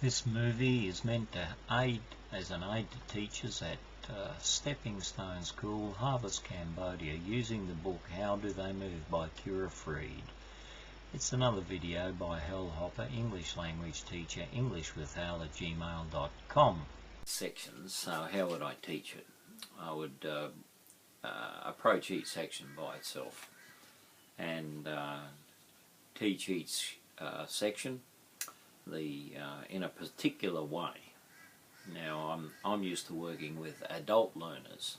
This movie is meant to aid as an aid to teachers at Stepping Stone School, Harvest Cambodia, using the book How Do They Move by Kira Freed. It's another video by Hal Hopper, English language teacher, englishwithhal@gmail.com. Sections, so how would I teach it? I would approach each section by itself and teach each section in a particular way. Now I'm used to working with adult learners,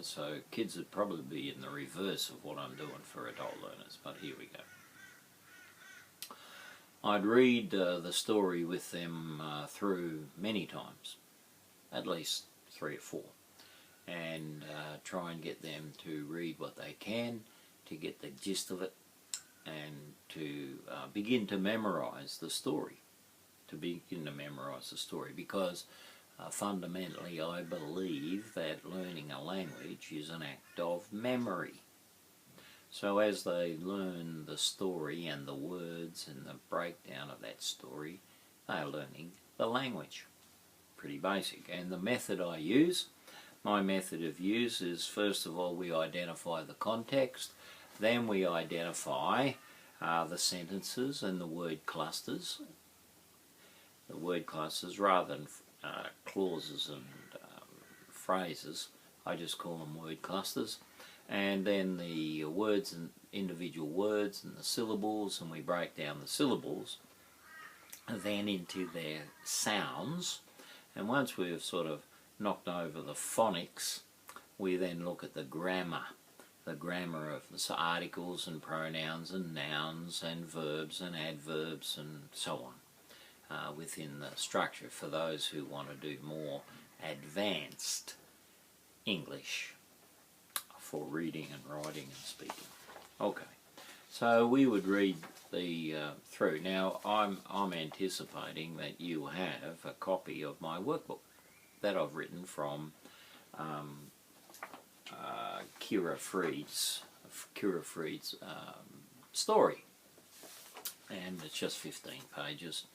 so kids would probably be in the reverse of what I'm doing for adult learners, but here we go. I'd read the story with them through many times, at least 3 or 4, and try and get them to read what they can, to get the gist of it, and to begin to memorize the story. Because fundamentally I believe that learning a language is an act of memory. So as they learn the story and the words and the breakdown of that story, they are learning the language. Pretty basic. And the method I use, my method of use is, first of all, we identify the context, then we identify the sentences and the word clusters. The word clusters, rather than clauses and phrases, I just call them word clusters. And then the words and individual words and the syllables, and we break down the syllables then into their sounds. And once we've sort of knocked over the phonics, we then look at the grammar of the articles and pronouns and nouns and verbs and adverbs and so on within the structure for those who want to do more advanced English for reading and writing and speaking. Okay, so we would read the through. Now I'm anticipating that you have a copy of my workbook that I've written from Kira Freed's story, and it's just 15 pages,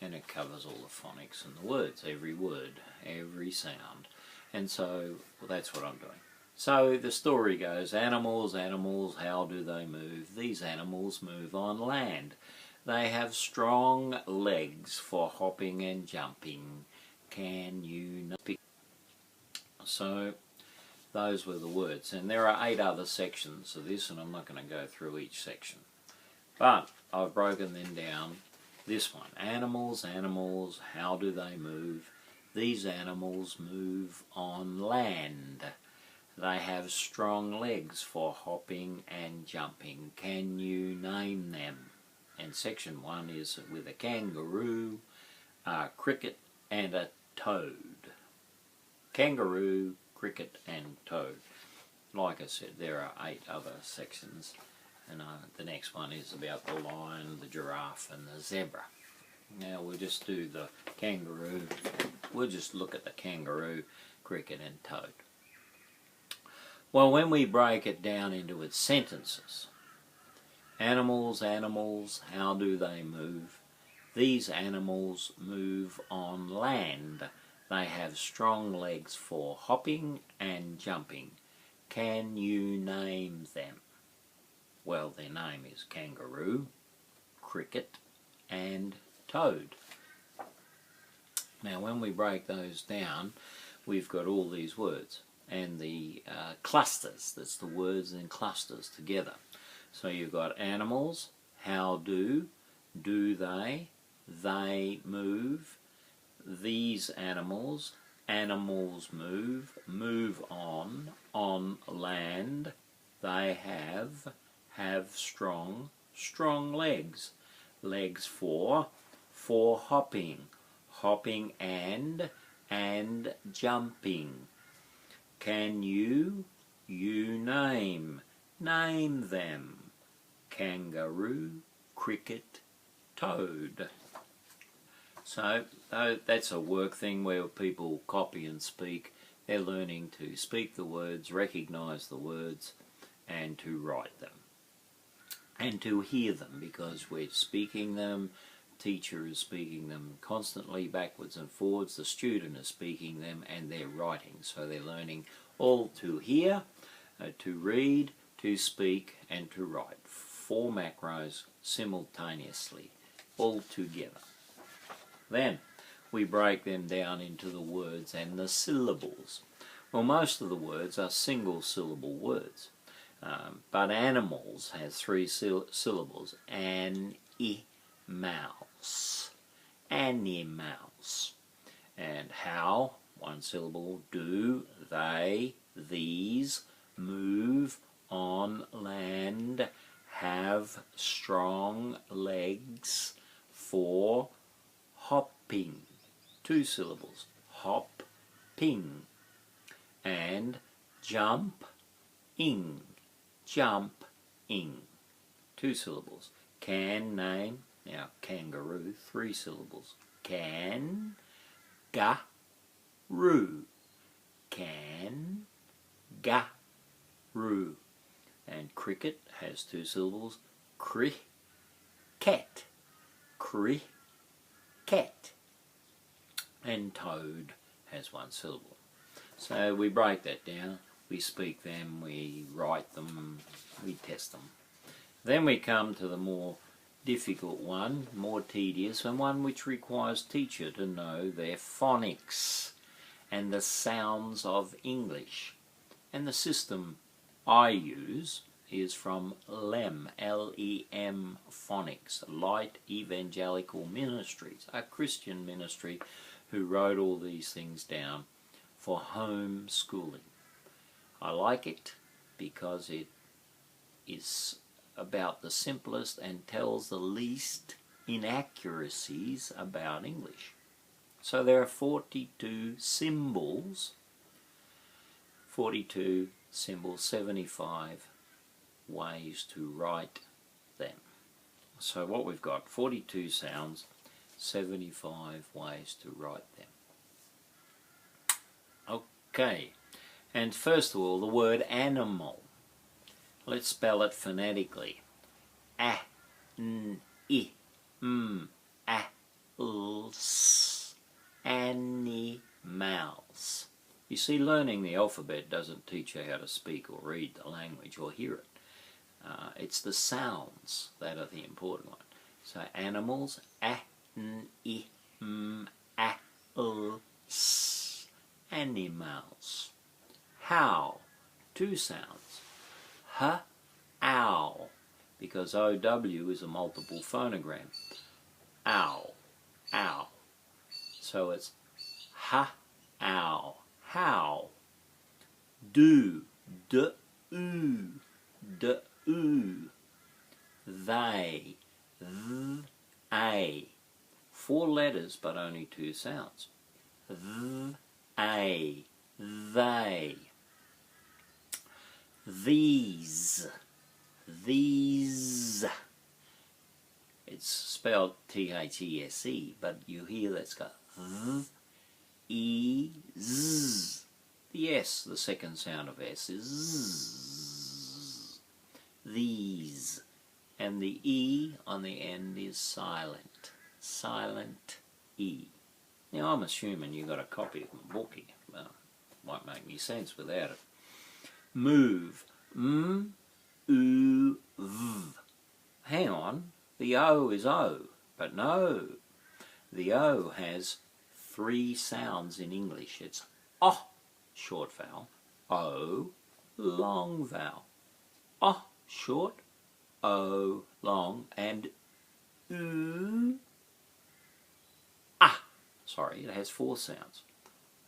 and it covers all the phonics and the words, every word, every sound, and so that's what I'm doing. So the story goes, animals, animals, how do they move? These animals move on land. They have strong legs for hopping and jumping. Can you know? So those were the words. And there are 8 other sections of this, and I'm not going to go through each section. But I've broken them down. This one, animals, animals, how do they move? These animals move on land. They have strong legs for hopping and jumping. Can you name them? And section 1 is with a kangaroo, a cricket and a toad. Kangaroo, cricket and toad. Like I said, there are 8 other sections, and the next one is about the lion, the giraffe and the zebra. Now we'll just do the kangaroo. We'll just look at the kangaroo, cricket and toad. Well, when we break it down into its sentences, animals, animals, how do they move? These animals move on land. They have strong legs for hopping and jumping. Can you name them? Well, their name is kangaroo, cricket and toad. Now when we break those down, we've got all these words and the clusters. That's the words in clusters together. So you've got animals, how do they move, these animals, animals move on land, they have strong legs, legs for hopping and jumping. Can you name them? Kangaroo, cricket, toad. So that's a work thing where people copy and speak. They're learning to speak the words, recognise the words, and to write them. And to hear them, because we're speaking them teacher is speaking them constantly backwards and forwards, the student is speaking them, and they're writing. So they're learning all to hear, to read, to speak, and to write. 4 macros simultaneously, all together. Then we break them down into the words and the syllables. Well, most of the words are single syllable words, but animals has 3 syllables. Mouse, animals. And how, 1 syllable. Do, they, these, move on land, have strong legs, for hopping, 2 syllables. Hopping. And jump-ing, jump-ing, 2 syllables. Can, name, now kangaroo, 3 syllables. Can, ga, roo, can, ga, roo. And cricket has 2 syllables. Cat, cat. And toad has 1 syllable. So we break that down, we speak them, we write them, we test them. Then we come to the more difficult one, more tedious, and one which requires teacher to know their phonics and the sounds of English. And the system I use is from LEM, L-E-M Phonics, Light Evangelical Ministries, a Christian ministry who wrote all these things down for home schooling. I like it because it is about the simplest and tells the least inaccuracies about English. So there are 42 symbols, 75 ways to write them. So what we've got, 42 sounds, 75 ways to write them. Okay, and first of all, the word animal. Let's spell it phonetically. A-N-I-M-A-L-S. Animals. You see, learning the alphabet doesn't teach you how to speak or read the language or hear it. It's the sounds that are the important one. So animals, A-N-I-M-A-L-S. Animals. How, 2 sounds. H-ow, because O-W is a multiple phonogram. Ow, ow. So it's ha-ow, how. Do, d-oo, d-oo. They, th-a. 4 letters but only 2 sounds. Th-a, they. These, these. It's spelled T-H-E-S-E, but you hear that's got th-e-z. The S, the second sound of S, is z. These. And the E on the end is silent. Silent E. Now I'm assuming you got a copy of my book here. Well, won't make any sense without it. Move. M-oo-v. Hang on, the O is O, but no. The O has 3 sounds in English. It's O, short vowel, O, long vowel. O, short, O, long, and oo, ah. Sorry, it has 4 sounds.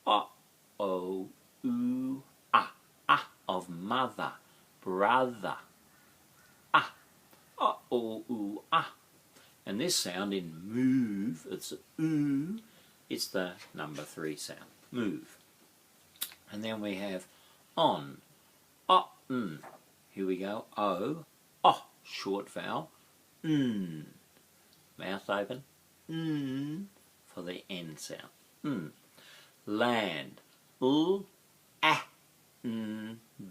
O, O, oo, ah. Ah of mother, brother. Ah, oh, ooh, ah. And this sound in move, it's oo, it's the number 3 sound, move. And then we have on, oh, n. Here we go, o, oh, short vowel, n. Mouth open, n, for the N sound, n. Land, l, ah.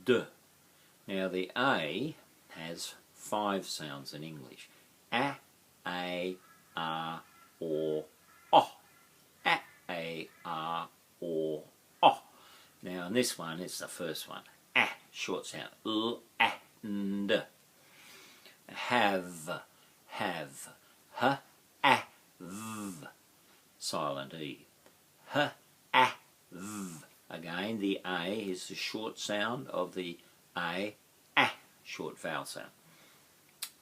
D. Now the A has 5 sounds in English. A, this one is the first one. Ah, short sound. And. Have, h, a, v. Silent E. H, a, v. Again, the A is the short sound of the A, short vowel sound.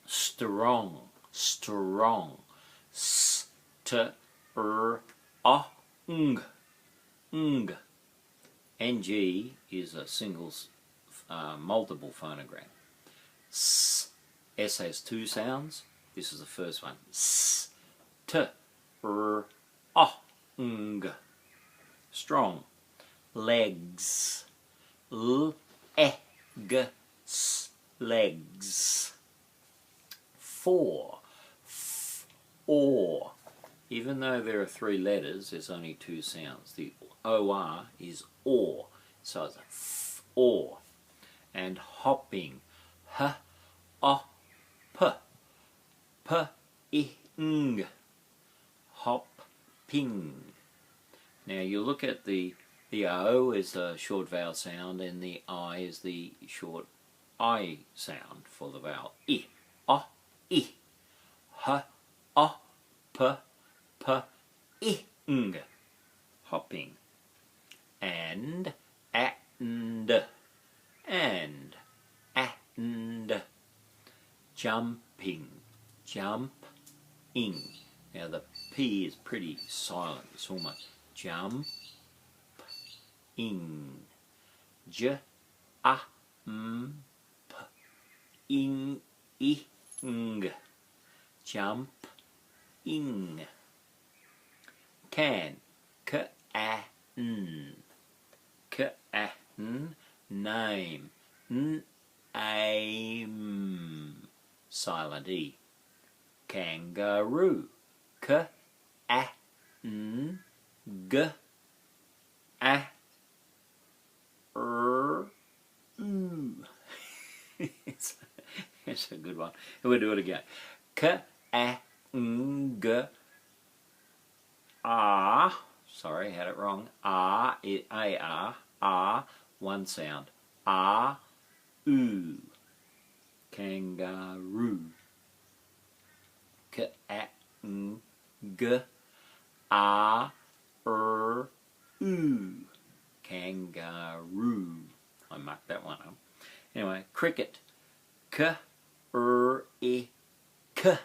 Strong, strong. S, t, r, o, ng, ng. NG is a single, multiple phonogram. S has two sounds. This is the first one. S, t, r, o, ng. Strong. Legs. L, e, g, s, legs. Four. F, or. Even though there are three letters, there's only two sounds. The OR is or. So it's a f, or. And hopping. H, o, p, p, I, ng. Hopping. Now you look at the O is the short vowel sound and the I is the short I sound for the vowel. I, o, I. H, o, p, p, I, ng. Hopping. And, and, jumping, jumping. Now the P is pretty silent, it's almost jump, ing, j, a, m, p, ing, ing, jump, ing. Can, k, a, n, k, a, n, name, n, aim, silent E. Kangaroo, k, a, n, g, a, r, oo. It's a good one. We'll do it again. K, a, n, g, a. Sorry, had it wrong. A, one sound. A, oo. Kangaroo. K, a, n, g, a, r, oo. Kangaroo. I marked that one up. Anyway, cricket. K, r, I, k,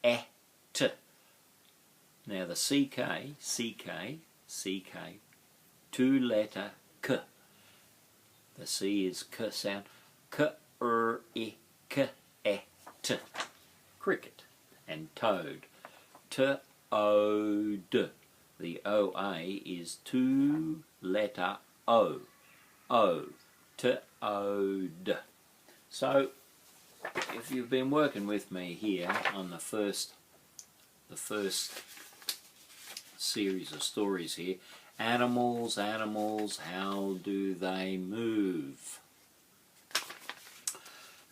e, t. Now the CK, two letter K. The C is K sound. K, r, I, k, e, t. Cricket. And toad. T, o, d. The OA is two letter O. O. T, o, d. So, if you've been working with me here on the first series of stories here, animals, how do they move?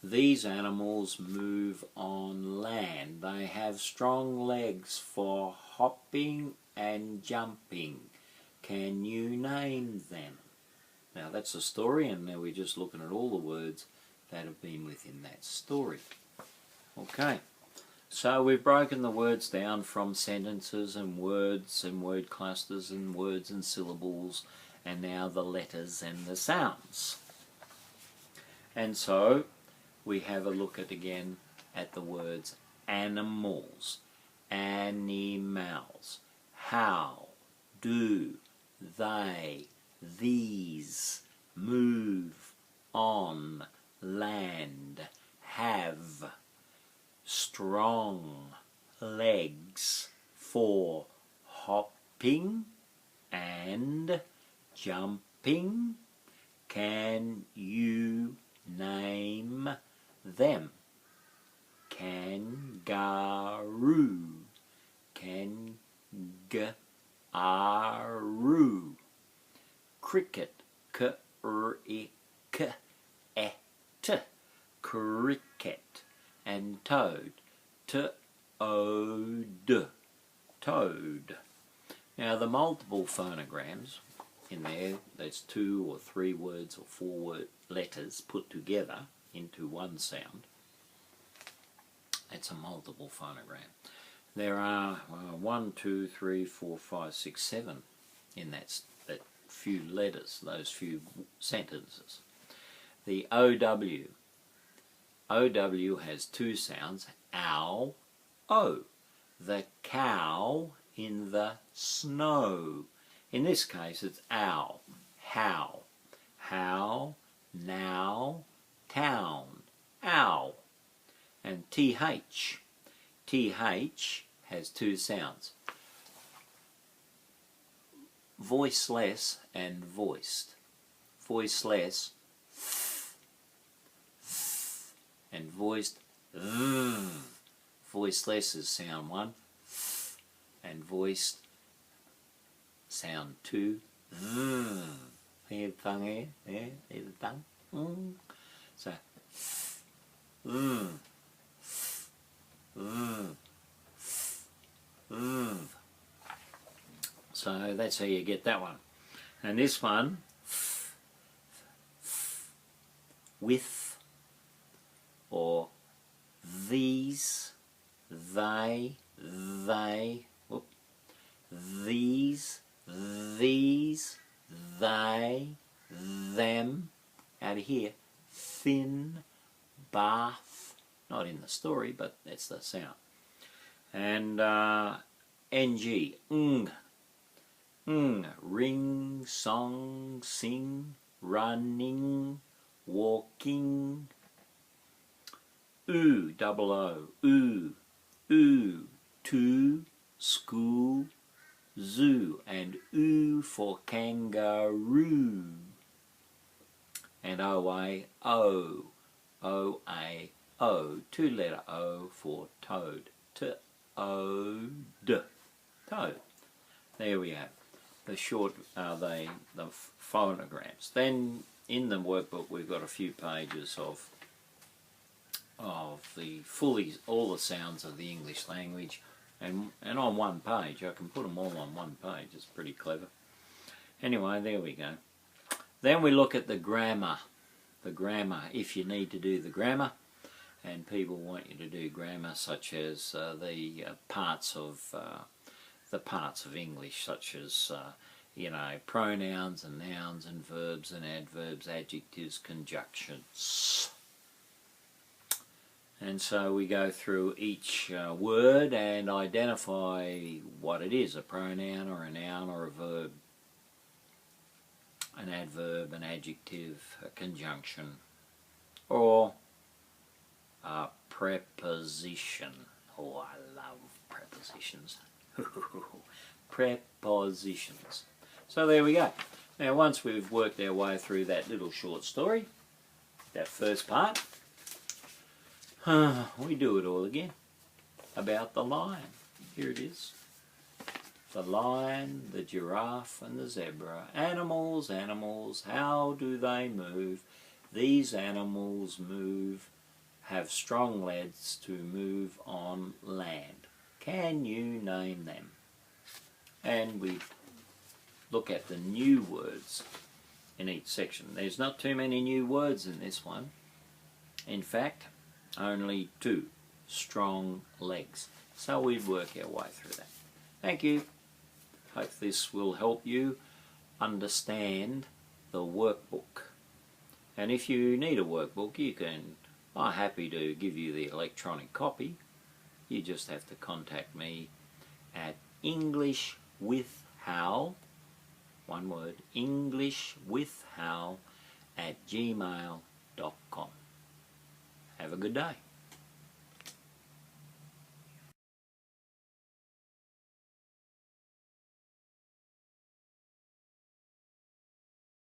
These animals move on land. They have strong legs for hopping and jumping. Can you name them? Now that's a story, and now we're just looking at all the words that have been within that story. Okay, so we've broken the words down from sentences and word clusters and words and syllables, and now the letters and the sounds. And so we have a look again at the words animals, animals. How do they, these, move on land, have strong legs for hopping and jumping? Can you name them? Kangaroo, kangaroo. Cricket, k-r-i-k-e-t, cricket. And toad, t-o-d, toad. Now the multiple phonograms in there. That's 2 or 3 words or 4 letters put together into one sound. It's a multiple phonogram. There are 1, 2, 3, 4, 5, 6, 7 in that few letters, those few sentences. The OW. OW has 2 sounds, ow, o. The cow in the snow. In this case it's ow, how, now, town, ow. And TH. TH has 2 sounds, voiceless and voiced. Voiceless, and voiced, voiceless is sound 1, and voiced sound 2. Hear the tongue here? Yeah, hear the tongue? So, so that's how you get that one. And this one, with, or these, they, whoop, these, they, them, out of here, thin, bath, not in the story, but that's the sound. And ng, ring, song, sing, running, walking. Double O, to, school, zoo, and for kangaroo. And OA, O, 2-letter O for toad, toad. There we have the short, the phonograms. Then in the workbook we've got a few pages of all the sounds of the English language, and on one page. I can put them all on one page. It's pretty clever. Anyway, there we go. Then we look at the grammar. The grammar, if you need to do the grammar, and people want you to do grammar, such as the parts of English, such as you know, pronouns and nouns and verbs and adverbs, adjectives, conjunctions. And so we go through each word and identify what it is, a pronoun or a noun or a verb, an adverb, an adjective, a conjunction, or a preposition. Oh, I love prepositions. Prepositions. So there we go. Now once we've worked our way through that little short story, that first part, we do it all again about the lion. Here it is. The lion, the giraffe and the zebra. Animals, animals, how do they move? These animals move, have strong legs to move on land. Can you name them? And we look at the new words in each section. There's not too many new words in this one. In fact, only 2. Strong legs. So we work our way through that. Thank you. Hope this will help you understand the workbook. And if you need a workbook, I'm happy to give you the electronic copy. You just have to contact me at EnglishWithHal, one word, EnglishWithHal @gmail.com. Have a good day.